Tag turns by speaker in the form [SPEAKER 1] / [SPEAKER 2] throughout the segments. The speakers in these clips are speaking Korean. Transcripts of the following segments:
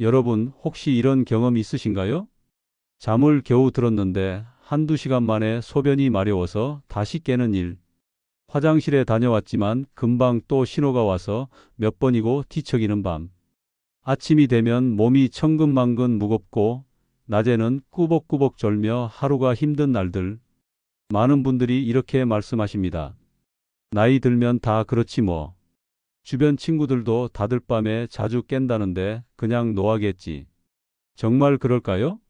[SPEAKER 1] 여러분, 혹시 이런 경험 있으신가요? 잠을 겨우 들었는데 한두 시간 만에 소변이 마려워서 다시 깨는 일. 화장실에 다녀왔지만 금방 또 신호가 와서 몇 번이고 뒤척이는 밤. 아침이 되면 몸이 천근만근 무겁고 낮에는 꾸벅꾸벅 졸며 하루가 힘든 날들. 많은 분들이 이렇게 말씀하십니다. 나이 들면 다 그렇지 뭐. 주변 친구들도 다들 밤에 자주 깬다는데 그냥 노하겠지. 정말 그럴까요?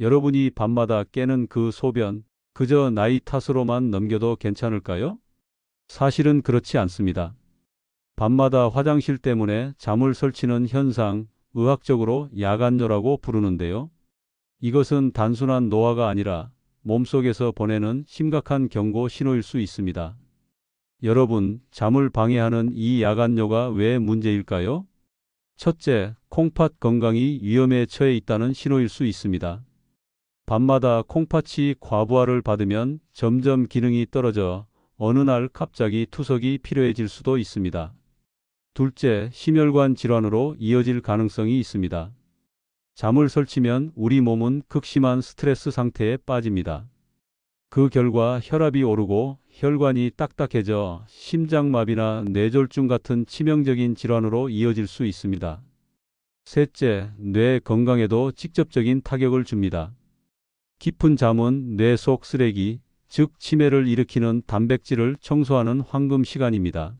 [SPEAKER 1] 여러분이 밤마다 깨는 그 소변, 그저 나이 탓으로만 넘겨도 괜찮을까요? 사실은 그렇지 않습니다. 밤마다 화장실 때문에 잠을 설치는 현상, 의학적으로 야간뇨라고 부르는데요. 이것은 단순한 노화가 아니라 몸속에서 보내는 심각한 경고 신호일 수 있습니다. 여러분, 잠을 방해하는 이 야간뇨가 왜 문제일까요? 첫째, 콩팥 건강이 위험에 처해 있다는 신호일 수 있습니다. 밤마다 콩팥이 과부하를 받으면 점점 기능이 떨어져 어느 날 갑자기 투석이 필요해질 수도 있습니다. 둘째, 심혈관 질환으로 이어질 가능성이 있습니다. 잠을 설치면 우리 몸은 극심한 스트레스 상태에 빠집니다. 그 결과 혈압이 오르고 혈관이 딱딱해져 심장마비나 뇌졸중 같은 치명적인 질환으로 이어질 수 있습니다. 셋째, 뇌 건강에도 직접적인 타격을 줍니다. 깊은 잠은 뇌 속 쓰레기, 즉 치매를 일으키는 단백질을 청소하는 황금 시간입니다.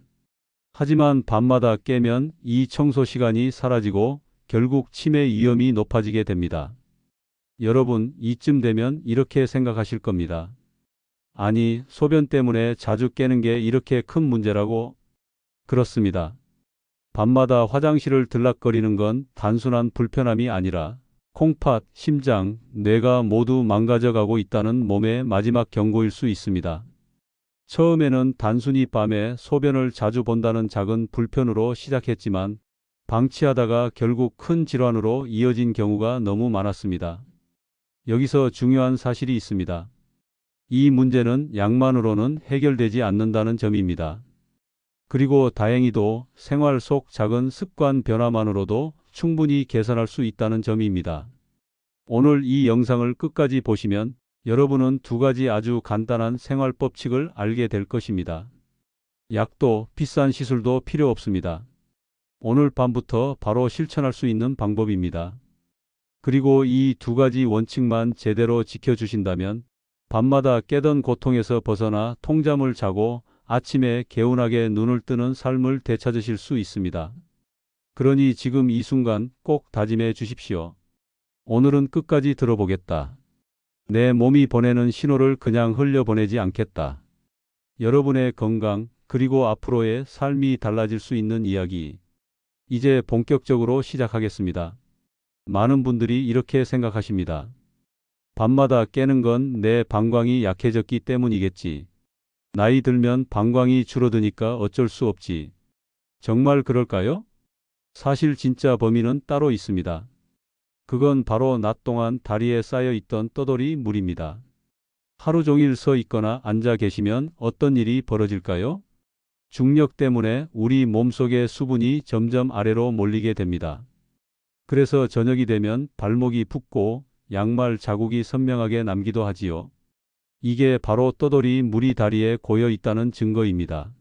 [SPEAKER 1] 하지만 밤마다 깨면 이 청소 시간이 사라지고 결국 치매 위험이 높아지게 됩니다. 여러분, 이쯤 되면 이렇게 생각하실 겁니다. 아니, 소변 때문에 자주 깨는 게 이렇게 큰 문제라고? 그렇습니다. 밤마다 화장실을 들락거리는 건 단순한 불편함이 아니라 콩팥, 심장, 뇌가 모두 망가져가고 있다는 몸의 마지막 경고일 수 있습니다. 처음에는 단순히 밤에 소변을 자주 본다는 작은 불편으로 시작했지만 방치하다가 결국 큰 질환으로 이어진 경우가 너무 많았습니다. 여기서 중요한 사실이 있습니다. 이 문제는 약만으로는 해결되지 않는다는 점입니다. 그리고 다행히도 생활 속 작은 습관 변화만으로도 충분히 개선할 수 있다는 점입니다. 오늘 이 영상을 끝까지 보시면 여러분은 두 가지 아주 간단한 생활 법칙을 알게 될 것입니다. 약도 비싼 시술도 필요 없습니다. 오늘 밤부터 바로 실천할 수 있는 방법입니다. 그리고 이 두 가지 원칙만 제대로 지켜주신다면 밤마다 깨던 고통에서 벗어나 통잠을 자고 아침에 개운하게 눈을 뜨는 삶을 되찾으실 수 있습니다. 그러니 지금 이 순간 꼭 다짐해 주십시오. 오늘은 끝까지 들어보겠다. 내 몸이 보내는 신호를 그냥 흘려보내지 않겠다. 여러분의 건강, 그리고 앞으로의 삶이 달라질 수 있는 이야기. 이제 본격적으로 시작하겠습니다. 많은 분들이 이렇게 생각하십니다. 밤마다 깨는 건 내 방광이 약해졌기 때문이겠지. 나이 들면 방광이 줄어드니까 어쩔 수 없지. 정말 그럴까요? 사실 진짜 범인은 따로 있습니다. 그건 바로 낮 동안 다리에 쌓여 있던 떠돌이 물입니다. 하루 종일 서 있거나 앉아 계시면 어떤 일이 벌어질까요? 중력 때문에 우리 몸속의 수분이 점점 아래로 몰리게 됩니다. 그래서 저녁이 되면 발목이 붓고 양말 자국이 선명하게 남기도 하지요. 이게 바로 떠돌이 물이 다리에 고여 있다는 증거입니다.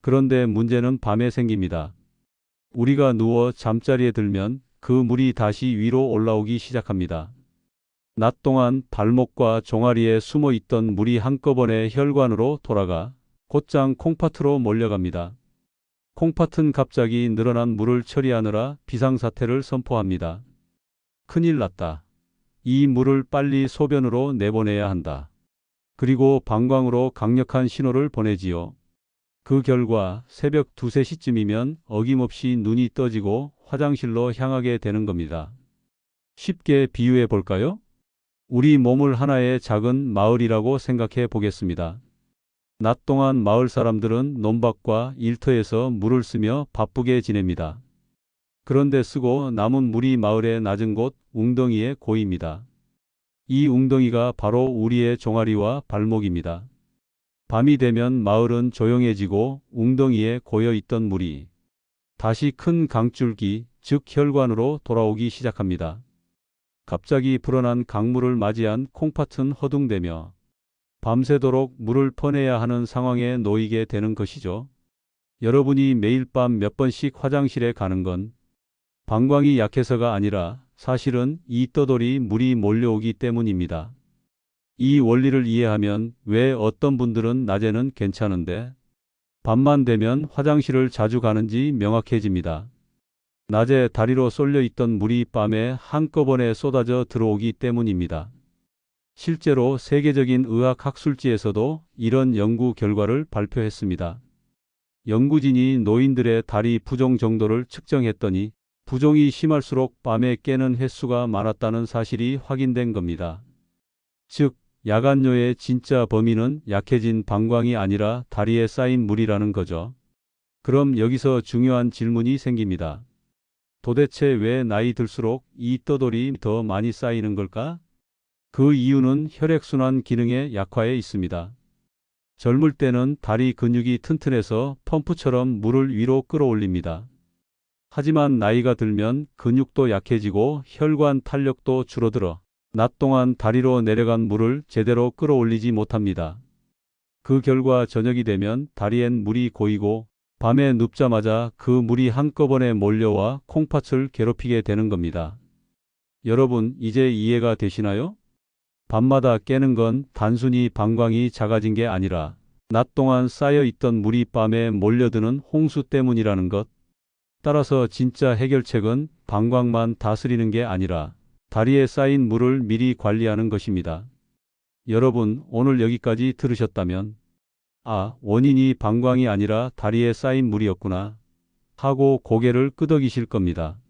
[SPEAKER 1] 그런데 문제는 밤에 생깁니다. 우리가 누워 잠자리에 들면 그 물이 다시 위로 올라오기 시작합니다. 낮 동안 발목과 종아리에 숨어 있던 물이 한꺼번에 혈관으로 돌아가 곧장 콩팥으로 몰려갑니다. 콩팥은 갑자기 늘어난 물을 처리하느라 비상사태를 선포합니다. 큰일 났다. 이 물을 빨리 소변으로 내보내야 한다. 그리고 방광으로 강력한 신호를 보내지요. 그 결과 새벽 2, 3시쯤이면 어김없이 눈이 떠지고 화장실로 향하게 되는 겁니다. 쉽게 비유해 볼까요? 우리 몸을 하나의 작은 마을이라고 생각해 보겠습니다. 낮 동안 마을 사람들은 논밭과 일터에서 물을 쓰며 바쁘게 지냅니다. 그런데 쓰고 남은 물이 마을의 낮은 곳 웅덩이에 고입니다. 이 웅덩이가 바로 우리의 종아리와 발목입니다. 밤이 되면 마을은 조용해지고 웅덩이에 고여 있던 물이 다시 큰 강줄기, 즉 혈관으로 돌아오기 시작합니다. 갑자기 불어난 강물을 맞이한 콩팥은 허둥대며 밤새도록 물을 퍼내야 하는 상황에 놓이게 되는 것이죠. 여러분이 매일 밤 몇 번씩 화장실에 가는 건 방광이 약해서가 아니라 사실은 이 떠돌이 물이 몰려오기 때문입니다. 이 원리를 이해하면 왜 어떤 분들은 낮에는 괜찮은데 밤만 되면 화장실을 자주 가는지 명확해집니다. 낮에 다리로 쏠려 있던 물이 밤에 한꺼번에 쏟아져 들어오기 때문입니다. 실제로 세계적인 의학 학술지에서도 이런 연구 결과를 발표했습니다. 연구진이 노인들의 다리 부종 정도를 측정했더니 부종이 심할수록 밤에 깨는 횟수가 많았다는 사실이 확인된 겁니다. 즉, 야간뇨의 진짜 범인은 약해진 방광이 아니라 다리에 쌓인 물이라는 거죠. 그럼 여기서 중요한 질문이 생깁니다. 도대체 왜 나이 들수록 이 떠돌이 더 많이 쌓이는 걸까? 그 이유는 혈액순환 기능의 약화에 있습니다. 젊을 때는 다리 근육이 튼튼해서 펌프처럼 물을 위로 끌어올립니다. 하지만 나이가 들면 근육도 약해지고 혈관 탄력도 줄어들어 낮 동안 다리로 내려간 물을 제대로 끌어올리지 못합니다. 그 결과 저녁이 되면 다리엔 물이 고이고 밤에 눕자마자 그 물이 한꺼번에 몰려와 콩팥을 괴롭히게 되는 겁니다. 여러분, 이제 이해가 되시나요? 밤마다 깨는 건 단순히 방광이 작아진 게 아니라 낮 동안 쌓여 있던 물이 밤에 몰려드는 홍수 때문이라는 것. 따라서 진짜 해결책은 방광만 다스리는 게 아니라 다리에 쌓인 물을 미리 관리하는 것입니다. 여러분, 오늘 여기까지 들으셨다면 원인이 방광이 아니라 다리에 쌓인 물이었구나 하고 고개를 끄덕이실 겁니다.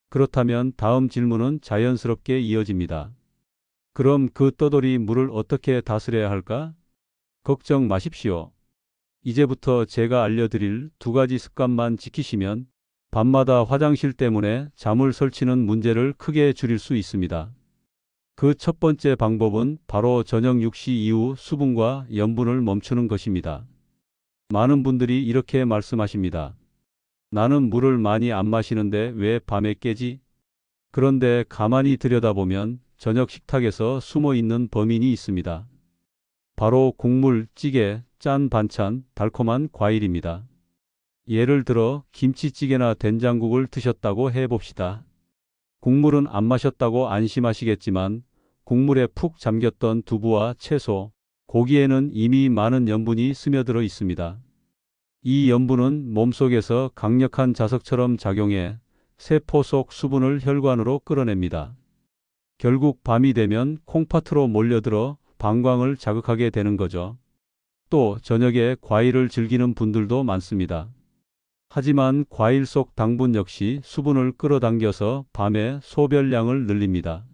[SPEAKER 1] 그렇다면 다음 질문은 자연스럽게 이어집니다. 그럼 그 떠돌이 물을 어떻게 다스려야 할까? 걱정 마십시오. 이제부터 제가 알려드릴 2가지 습관만 지키시면 밤마다 화장실 때문에 잠을 설치는 문제를 크게 줄일 수 있습니다. 그 첫 번째 방법은 바로 저녁 6시 이후 수분과 염분을 멈추는 것입니다. 많은 분들이 이렇게 말씀하십니다. 나는 물을 많이 안 마시는데 왜 밤에 깨지? 그런데 가만히 들여다보면 저녁 식탁에서 숨어 있는 범인이 있습니다. 바로 국물, 찌개, 짠 반찬, 달콤한 과일입니다. 예를 들어 김치찌개나 된장국을 드셨다고 해봅시다. 국물은 안 마셨다고 안심하시겠지만 국물에 푹 잠겼던 두부와 채소, 고기에는 이미 많은 염분이 스며들어 있습니다. 이 염분은 몸속에서 강력한 자석처럼 작용해 세포 속 수분을 혈관으로 끌어냅니다. 결국 밤이 되면 콩팥으로 몰려들어 방광을 자극하게 되는 거죠. 또 저녁에 과일을 즐기는 분들도 많습니다. 하지만 과일 속 당분 역시 수분을 끌어당겨서 밤에 소변량을 늘립니다.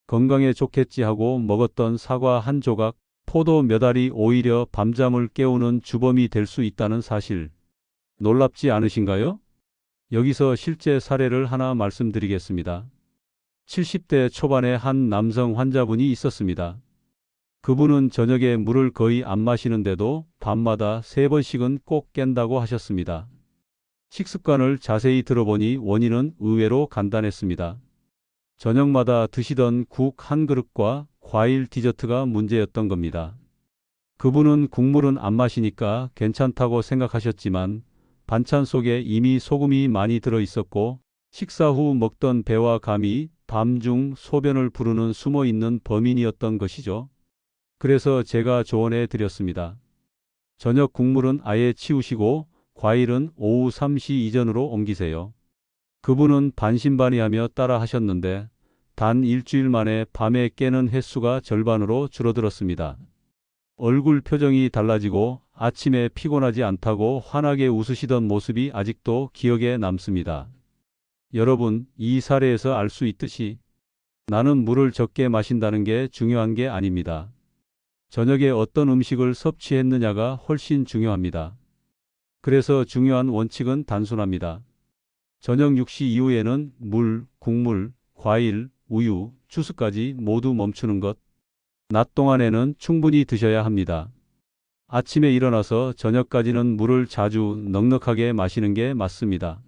[SPEAKER 1] 건강에 좋겠지 하고 먹었던 사과 한 조각, 포도 몇 알이 오히려 밤잠을 깨우는 주범이 될 수 있다는 사실. 놀랍지 않으신가요? 여기서 실제 사례를 하나 말씀드리겠습니다. 70대 초반의 한 남성 환자분이 있었습니다. 그분은 저녁에 물을 거의 안 마시는데도 밤마다 3번씩은 꼭 깬다고 하셨습니다. 식습관을 자세히 들어보니 원인은 의외로 간단했습니다. 저녁마다 드시던 국 한 그릇과 과일 디저트가 문제였던 겁니다. 그분은 국물은 안 마시니까 괜찮다고 생각하셨지만 반찬 속에 이미 소금이 많이 들어 있었고 식사 후 먹던 배와 감이 밤중 소변을 부르는 숨어 있는 범인이었던 것이죠. 그래서 제가 조언해 드렸습니다. 저녁 국물은 아예 치우시고 과일은 오후 3시 이전으로 옮기세요. 그분은 반신반의하며 따라 하셨는데 단 일주일 만에 밤에 깨는 횟수가 절반으로 줄어들었습니다. 얼굴 표정이 달라지고 아침에 피곤하지 않다고 환하게 웃으시던 모습이 아직도 기억에 남습니다. 여러분, 이 사례에서 알 수 있듯이 나는 물을 적게 마신다는 게 중요한 게 아닙니다. 저녁에 어떤 음식을 섭취했느냐가 훨씬 중요합니다. 그래서 중요한 원칙은 단순합니다. 저녁 6시 이후에는 물, 국물, 과일, 우유, 주스까지 모두 멈추는 것. 낮 동안에는 충분히 드셔야 합니다. 아침에 일어나서 저녁까지는 물을 자주 넉넉하게 마시는 게 맞습니다.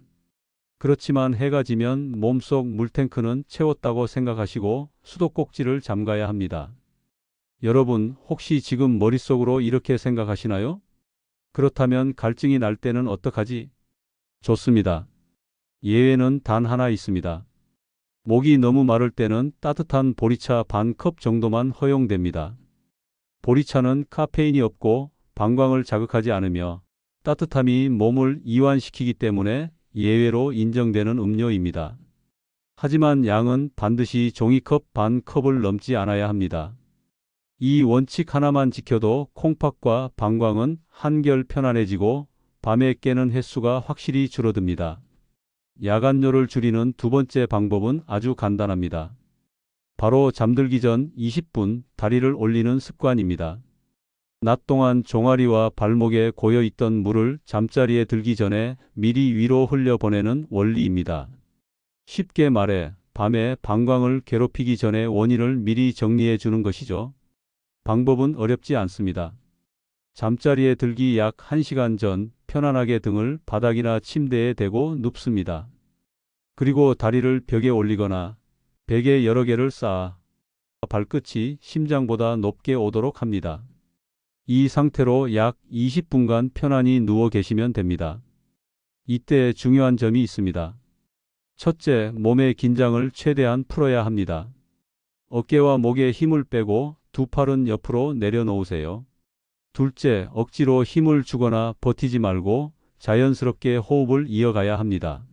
[SPEAKER 1] 그렇지만 해가 지면 몸속 물탱크는 채웠다고 생각하시고 수도꼭지를 잠가야 합니다. 여러분, 혹시 지금 머릿속으로 이렇게 생각하시나요? 그렇다면 갈증이 날 때는 어떡하지? 좋습니다. 예외는 단 하나 있습니다. 목이 너무 마를 때는 따뜻한 보리차 반 컵 정도만 허용됩니다. 보리차는 카페인이 없고 방광을 자극하지 않으며 따뜻함이 몸을 이완시키기 때문에 예외로 인정되는 음료입니다. 하지만 양은 반드시 종이컵 반 컵을 넘지 않아야 합니다. 이 원칙 하나만 지켜도 콩팥과 방광은 한결 편안해지고 밤에 깨는 횟수가 확실히 줄어듭니다. 야간뇨를 줄이는 두 번째 방법은 아주 간단합니다. 바로 잠들기 전 20분 다리를 올리는 습관입니다. 낮 동안 종아리와 발목에 고여 있던 물을 잠자리에 들기 전에 미리 위로 흘려보내는 원리입니다. 쉽게 말해 밤에 방광을 괴롭히기 전에 원인을 미리 정리해 주는 것이죠. 방법은 어렵지 않습니다. 잠자리에 들기 약 1시간 전 편안하게 등을 바닥이나 침대에 대고 눕습니다. 그리고 다리를 벽에 올리거나 베개 여러 개를 쌓아 발끝이 심장보다 높게 오도록 합니다. 이 상태로 약 20분간 편안히 누워 계시면 됩니다. 이때 중요한 점이 있습니다. 첫째, 몸의 긴장을 최대한 풀어야 합니다. 어깨와 목에 힘을 빼고 두 팔은 옆으로 내려놓으세요. 둘째, 억지로 힘을 주거나 버티지 말고 자연스럽게 호흡을 이어가야 합니다.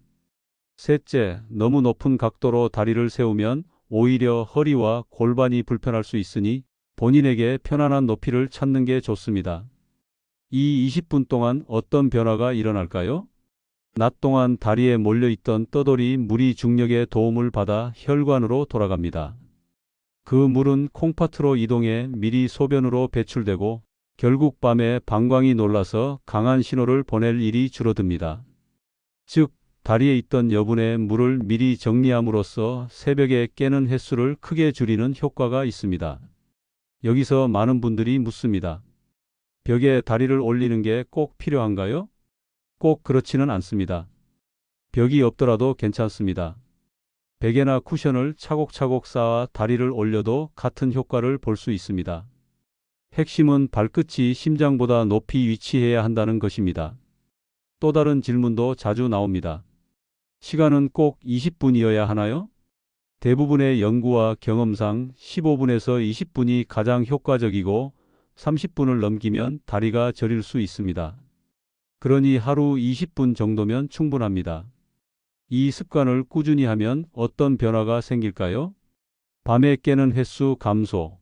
[SPEAKER 1] 셋째, 너무 높은 각도로 다리를 세우면 오히려 허리와 골반이 불편할 수 있으니 본인에게 편안한 높이를 찾는 게 좋습니다. 이 20분 동안 어떤 변화가 일어날까요? 낮 동안 다리에 몰려있던 떠돌이 물이 중력의 도움을 받아 혈관으로 돌아갑니다. 그 물은 콩팥으로 이동해 미리 소변으로 배출되고 결국 밤에 방광이 놀라서 강한 신호를 보낼 일이 줄어듭니다. 즉, 다리에 있던 여분의 물을 미리 정리함으로써 새벽에 깨는 횟수를 크게 줄이는 효과가 있습니다. 여기서 많은 분들이 묻습니다. 벽에 다리를 올리는 게 꼭 필요한가요? 꼭 그렇지는 않습니다. 벽이 없더라도 괜찮습니다. 베개나 쿠션을 차곡차곡 쌓아 다리를 올려도 같은 효과를 볼 수 있습니다. 핵심은 발끝이 심장보다 높이 위치해야 한다는 것입니다. 또 다른 질문도 자주 나옵니다. 시간은 꼭 20분이어야 하나요? 대부분의 연구와 경험상 15분에서 20분이 가장 효과적이고 30분을 넘기면 다리가 저릴 수 있습니다. 그러니 하루 20분 정도면 충분합니다. 이 습관을 꾸준히 하면 어떤 변화가 생길까요? 밤에 깨는 횟수 감소.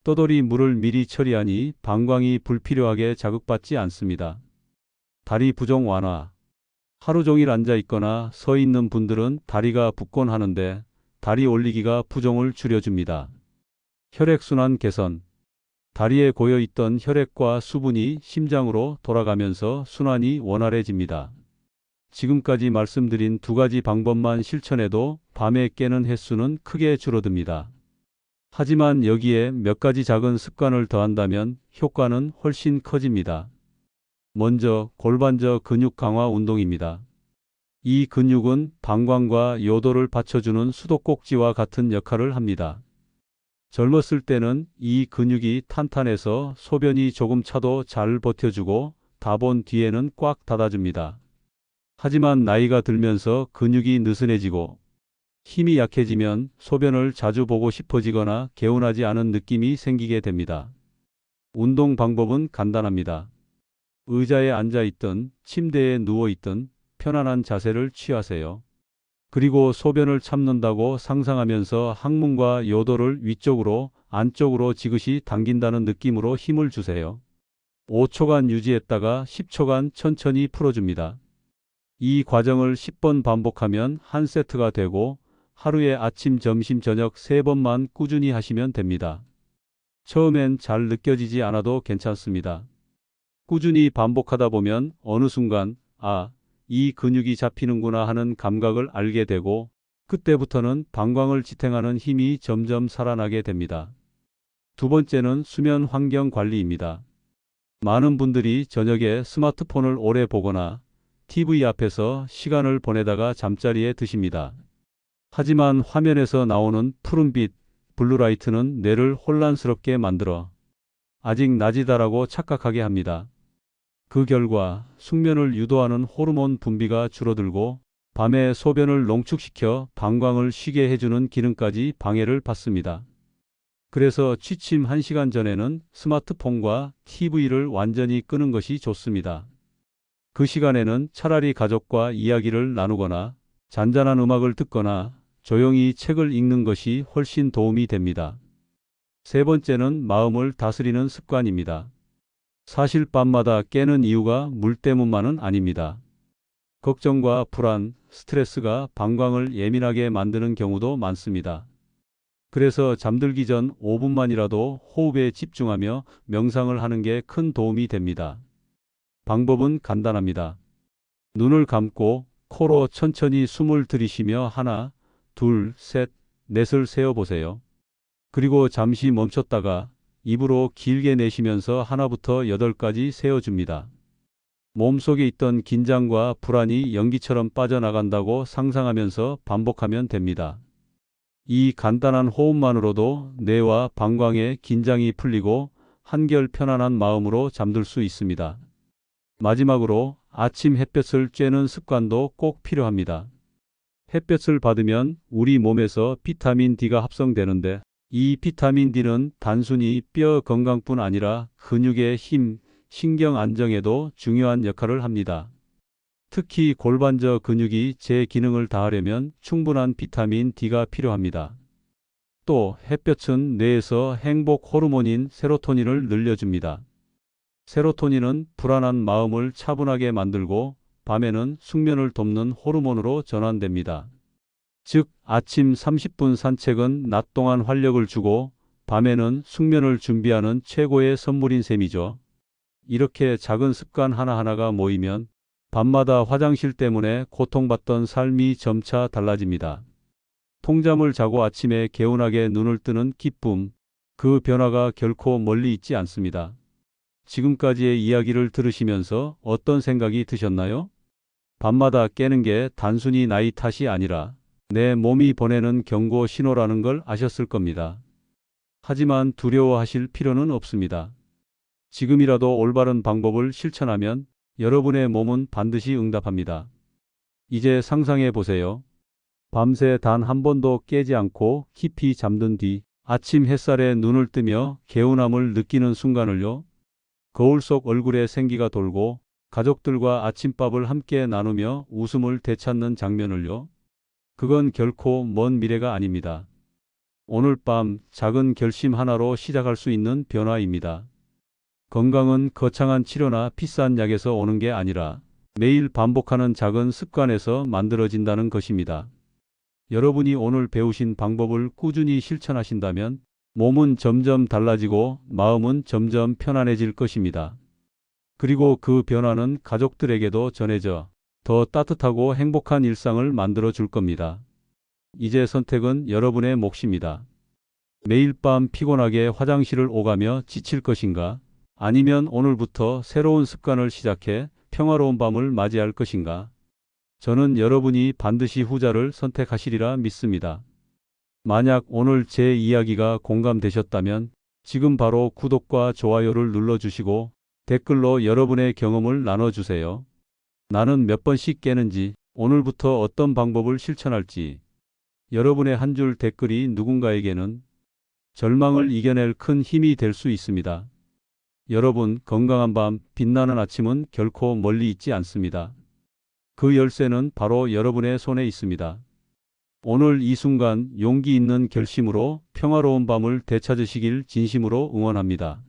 [SPEAKER 1] 떠돌이 물을 미리 처리하니 방광이 불필요하게 자극받지 않습니다. 다리 부종 완화. 하루 종일 앉아 있거나 서 있는 분들은 다리가 붓곤 하는데 다리 올리기가 부종을 줄여줍니다. 혈액순환 개선. 다리에 고여있던 혈액과 수분이 심장으로 돌아가면서 순환이 원활해집니다. 지금까지 말씀드린 두 가지 방법만 실천해도 밤에 깨는 횟수는 크게 줄어듭니다. 하지만 여기에 몇 가지 작은 습관을 더한다면 효과는 훨씬 커집니다. 먼저 골반저 근육 강화 운동입니다. 이 근육은 방광과 요도를 받쳐주는 수도꼭지와 같은 역할을 합니다. 젊었을 때는 이 근육이 탄탄해서 소변이 조금 차도 잘 버텨주고 다본 뒤에는 꽉 닫아줍니다. 하지만 나이가 들면서 근육이 느슨해지고 힘이 약해지면 소변을 자주 보고 싶어지거나 개운하지 않은 느낌이 생기게 됩니다. 운동 방법은 간단합니다. 의자에 앉아 있든 침대에 누워 있든 편안한 자세를 취하세요. 그리고 소변을 참는다고 상상하면서 항문과 요도를 위쪽으로 안쪽으로 지그시 당긴다는 느낌으로 힘을 주세요. 5초간 유지했다가 10초간 천천히 풀어줍니다. 이 과정을 10번 반복하면 한 세트가 되고 하루에 아침, 점심, 저녁 3번만 꾸준히 하시면 됩니다. 처음엔 잘 느껴지지 않아도 괜찮습니다. 꾸준히 반복하다 보면 어느 순간 이 근육이 잡히는구나 하는 감각을 알게 되고 그때부터는 방광을 지탱하는 힘이 점점 살아나게 됩니다. 두 번째는 수면 환경 관리입니다. 많은 분들이 저녁에 스마트폰을 오래 보거나 TV 앞에서 시간을 보내다가 잠자리에 드십니다. 하지만 화면에서 나오는 푸른빛, 블루라이트는 뇌를 혼란스럽게 만들어 아직 낮이다라고 착각하게 합니다. 그 결과 숙면을 유도하는 호르몬 분비가 줄어들고 밤에 소변을 농축시켜 방광을 쉬게 해주는 기능까지 방해를 받습니다. 그래서 취침 1시간 전에는 스마트폰과 TV를 완전히 끄는 것이 좋습니다. 그 시간에는 차라리 가족과 이야기를 나누거나 잔잔한 음악을 듣거나 조용히 책을 읽는 것이 훨씬 도움이 됩니다. 세 번째는 마음을 다스리는 습관입니다. 사실 밤마다 깨는 이유가 물 때문만은 아닙니다. 걱정과 불안, 스트레스가 방광을 예민하게 만드는 경우도 많습니다. 그래서 잠들기 전 5분만이라도 호흡에 집중하며 명상을 하는 게 큰 도움이 됩니다. 방법은 간단합니다. 눈을 감고 코로 천천히 숨을 들이쉬며 하나, 둘, 셋, 넷을 세어보세요. 그리고 잠시 멈췄다가 입으로 길게 내쉬면서 하나부터 8까지 세어줍니다. 몸속에 있던 긴장과 불안이 연기처럼 빠져나간다고 상상하면서 반복하면 됩니다. 이 간단한 호흡만으로도 뇌와 방광의 긴장이 풀리고 한결 편안한 마음으로 잠들 수 있습니다. 마지막으로 아침 햇볕을 쬐는 습관도 꼭 필요합니다. 햇볕을 받으면 우리 몸에서 비타민 D가 합성되는데 이 비타민 D는 단순히 뼈 건강뿐 아니라 근육의 힘, 신경 안정에도 중요한 역할을 합니다. 특히 골반저 근육이 제 기능을 다하려면 충분한 비타민 D가 필요합니다. 또 햇볕은 뇌에서 행복 호르몬인 세로토닌을 늘려줍니다. 세로토닌은 불안한 마음을 차분하게 만들고 밤에는 숙면을 돕는 호르몬으로 전환됩니다. 즉, 아침 30분 산책은 낮 동안 활력을 주고 밤에는 숙면을 준비하는 최고의 선물인 셈이죠. 이렇게 작은 습관 하나하나가 모이면 밤마다 화장실 때문에 고통받던 삶이 점차 달라집니다. 통잠을 자고 아침에 개운하게 눈을 뜨는 기쁨, 그 변화가 결코 멀리 있지 않습니다. 지금까지의 이야기를 들으시면서 어떤 생각이 드셨나요? 밤마다 깨는 게 단순히 나이 탓이 아니라 내 몸이 보내는 경고 신호라는 걸 아셨을 겁니다. 하지만 두려워하실 필요는 없습니다. 지금이라도 올바른 방법을 실천하면 여러분의 몸은 반드시 응답합니다. 이제 상상해 보세요. 밤새 단 한 번도 깨지 않고 깊이 잠든 뒤 아침 햇살에 눈을 뜨며 개운함을 느끼는 순간을요. 거울 속 얼굴에 생기가 돌고 가족들과 아침밥을 함께 나누며 웃음을 되찾는 장면을요. 그건 결코 먼 미래가 아닙니다. 오늘 밤 작은 결심 하나로 시작할 수 있는 변화입니다. 건강은 거창한 치료나 비싼 약에서 오는 게 아니라 매일 반복하는 작은 습관에서 만들어진다는 것입니다. 여러분이 오늘 배우신 방법을 꾸준히 실천하신다면 몸은 점점 달라지고 마음은 점점 편안해질 것입니다. 그리고 그 변화는 가족들에게도 전해져 더 따뜻하고 행복한 일상을 만들어 줄 겁니다. 이제 선택은 여러분의 몫입니다. 매일 밤 피곤하게 화장실을 오가며 지칠 것인가? 아니면 오늘부터 새로운 습관을 시작해 평화로운 밤을 맞이할 것인가? 저는 여러분이 반드시 후자를 선택하시리라 믿습니다. 만약 오늘 제 이야기가 공감되셨다면 지금 바로 구독과 좋아요를 눌러주시고 댓글로 여러분의 경험을 나눠주세요. 나는 몇 번씩 깨는지, 오늘부터 어떤 방법을 실천할지. 여러분의 한 줄 댓글이 누군가에게는 절망을 이겨낼 큰 힘이 될 수 있습니다. 여러분, 건강한 밤, 빛나는 아침은 결코 멀리 있지 않습니다. 그 열쇠는 바로 여러분의 손에 있습니다. 오늘 이 순간 용기 있는 결심으로 평화로운 밤을 되찾으시길 진심으로 응원합니다.